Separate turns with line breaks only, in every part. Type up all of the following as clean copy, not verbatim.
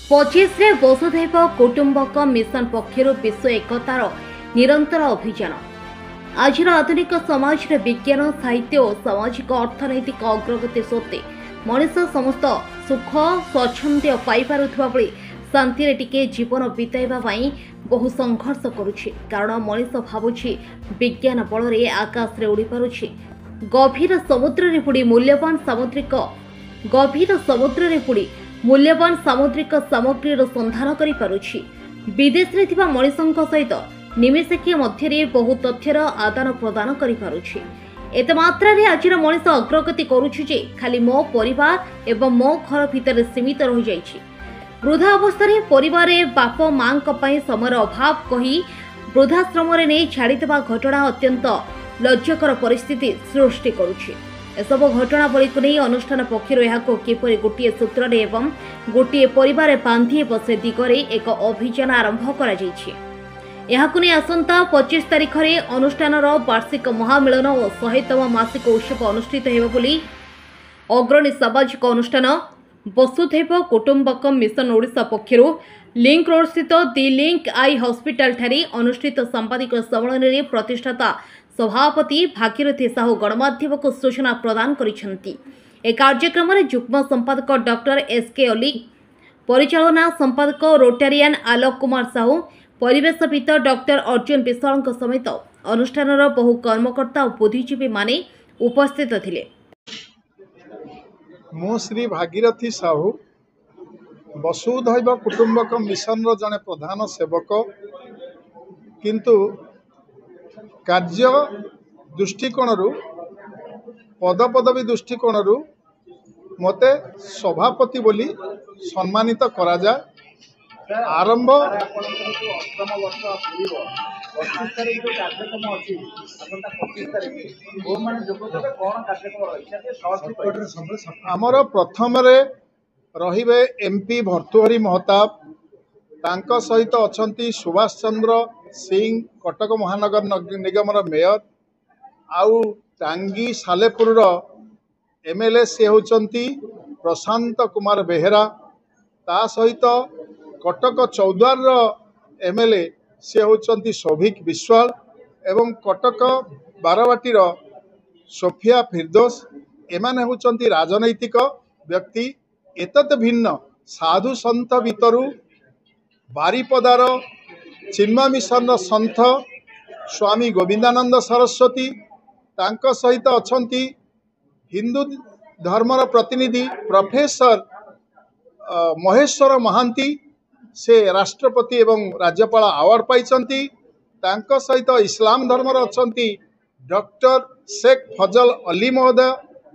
25 ରେ वसुधैव कुटुंबकम मिशन पक्षर विश्व एकतार निरंतर अभियान। आज आधुनिक समाज रे विज्ञान साहित्य और सामाजिक अर्थनैतिक अग्रगति सत्वे मनुष्य समस्त सुख स्वच्छंद्य पाइपारुथबा बेले शांति रे टिके जीवन बिताइबा पई बहु संघर्ष करुछि। कारण मनुष्य भाबुछि विज्ञान बल रे आकाश रे उड़ी पारुछि। गभीर समुद्र रे पुड़ी मूल्यवान सामुद्रिक सामग्री संधान करि पारुछि। विदेश रे थिबा मनुष्यक सहित निमेषके मध्य बहु तथ्यर आदान प्रदान करि पारुछि। एत मात्रा रे आज मनुष्य अग्रगति करुछि जे खाली मो परिवार एवं मो घर भितर सीमित रहि जाइछि। वृद्धा अवस्था रे परिवार रे बाप मां पई समय अभाव कही वृद्धाश्रम रे नै छाड़ी देबा घटना अत्यंत लज्जाकर परिस्थिति सृष्टि करुछि। एसब घटनावली को नहीं अनुष्ठान पक्षर यहाको किपरि गोटे सूत्र एवं गोटे परिवार बांधि बसे दिगरे एक अभियान आरंभ करा जायछि। यहाको नहीं आसंता 25 तारिख रे अनुष्ठान वार्षिक महामिलन और 100तम मासिक उत्सव अनुष्ठित हेबो बोली अग्रणी सामाजिक अनुष्ठान वसुधैव कुटुंबकम मिशन ओडिशा पक्षर लिंक रोड स्थित दि लिंक आई हॉस्पिटल ठारे अनुष्ठित सांबादिक सम्मेलन में प्रतिष्ठाता सभापति भागीरथी साहू गणमाध्यम को सूचना प्रदान करिसेंती। ए कार्यक्रम में युग्म संपादक डॉक्टर एसके अली, परिचालना संपादक रोटारियन आलोक कुमार साहू, परिवेशविद डॉक्टर अर्जुन विश्वाल समेत अनुष्ठान बहु कर्मकर्ता और बुद्धिजीवी माने उपस्थित थिले।
मु श्री भागीरथी साहू वसुधैव कुटुंबकम मिशन जड़े प्रधान सेवक, किंतु कार्य दृष्टिकोण पदपदवी दृष्टिकोण मते सभापति बोली सम्मानित करा जाए। आरंभ आमर प्रथम रहिबे एमपी भर्तृहरि महताब, तांका सहित अछंती सुभाष चंद्र सिंह कटक महानगर निगम मेयर, आउ टांगी सालेपुर एमएलए से होचंती प्रशांत कुमार बेहेरा, ता सहित कटक चौद्वार एमएलए से होचंती सौभिक विश्वाल एवं कटक बारवाटीर सोफिया फिरदोस। एमाने होचंती राजनैतिक व्यक्ति। एतत भिन्न साधु सन्थ भितरु बारिपदार चिन्मय मिशन सन्थ स्वामी गोविंदानंद सरस्वती, तांका सहित अछंती हिंदू धर्मर प्रतिनिधि प्रोफेसर महेश्वर महांती, से राष्ट्रपति एवं राज्यपाल अवार्ड पाइछंती। तांका सहित इस्लाम धर्मर अछंती डॉक्टर शेख फजल अली महोदय,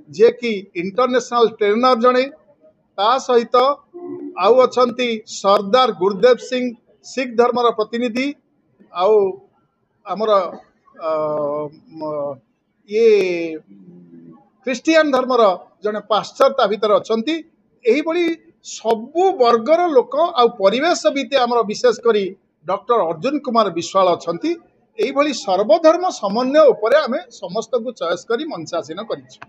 जे कि इंटरनेशनल ट्रेनर जणे। ता सहित आउ अछंती सरदार गुरुदेव सिंह सिख धर्मर प्रतिनिधि, आउ आमर ये क्रिस्टियन धर्मर जने पास्टर ता भीतर अछंती। एही बड़ी सबु वर्गर लोक आ परिवेशविद आमर विशेष करी डॉक्टर अर्जुन कुमार विश्वाल अछंती। एही बड़ी सर्वधर्म समन्वय उपरे आमे समस्त को चॉइस करी मंचासीन करिछु।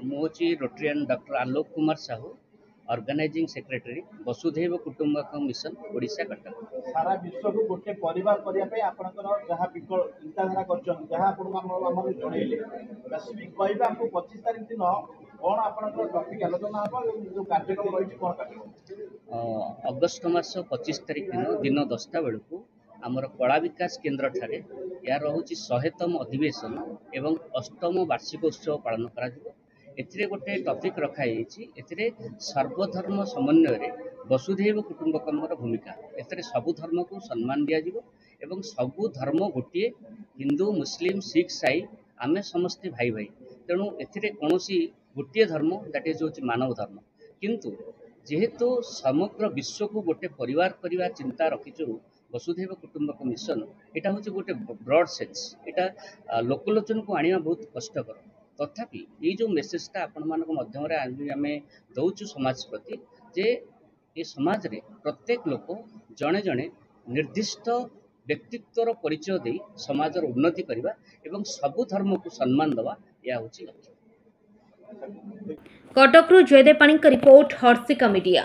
मोची Rotarian doctor Alok Kumar Sahu, organising secretary वसुधैव कुटुंबकम मिशन ओडिशा कटक।
सारा विश्व को गोटे परिवार करिया पे आपनकर जहा विकल्प चिंताधारा करछन, जहा आपन हमर जणैले स्पेसिफिक कहबा हमको 25 तारिख दिन कोन आपनकर टॉपिक आलोचना हबो, जो कार्यक्रम रहिछि कोन कार्यक्रम
अगस्त मास 25 तारिख दिन 10टा बेलू आमर कला विकास केन्द्र ठारे यार रोचे 100तम अधिवेशन एवं 8तम वार्षिक उत्सव पालन करा। एथिरे गोटे टॉपिक रखाई, एथिरे सर्वधर्म समन्वय वसुधैव कुटुंबकम भूमिका। एथिरे सबु धर्म को सम्मान दिया जिवो एवं सबु धर्म गोटे हिंदू मुस्लिम सिख साई आमे समस्ते भाई भाई। तेणु एथिरे कोनोसी गोटे धर्म दैट इज होची मानव धर्म, किंतु जेहेतु समग्र विश्व को गोटे परिवार करिवा चिंता रखिछु वसुधैव कुटुंबकम मिशन, एटा होची गोटे ब्रॉड सेंस। एटा लोकलोचन को आनिया बहुत कष्टकर। तथापि ये जो मेसेजटा आपण मानक मध्यम आम दौचु समाज प्रति, जे ये समाज रे प्रत्येक लोक जड़े जड़े निर्दिष्ट व्यक्तित्वर परिचय दे समाजर उन्नति करवा एवं सबु धर्म को सम्मान देवा, यह हूँ लक्ष्य।
कटकरू जयदेव पाणी रिपोर्ट हर्षिका मीडिया।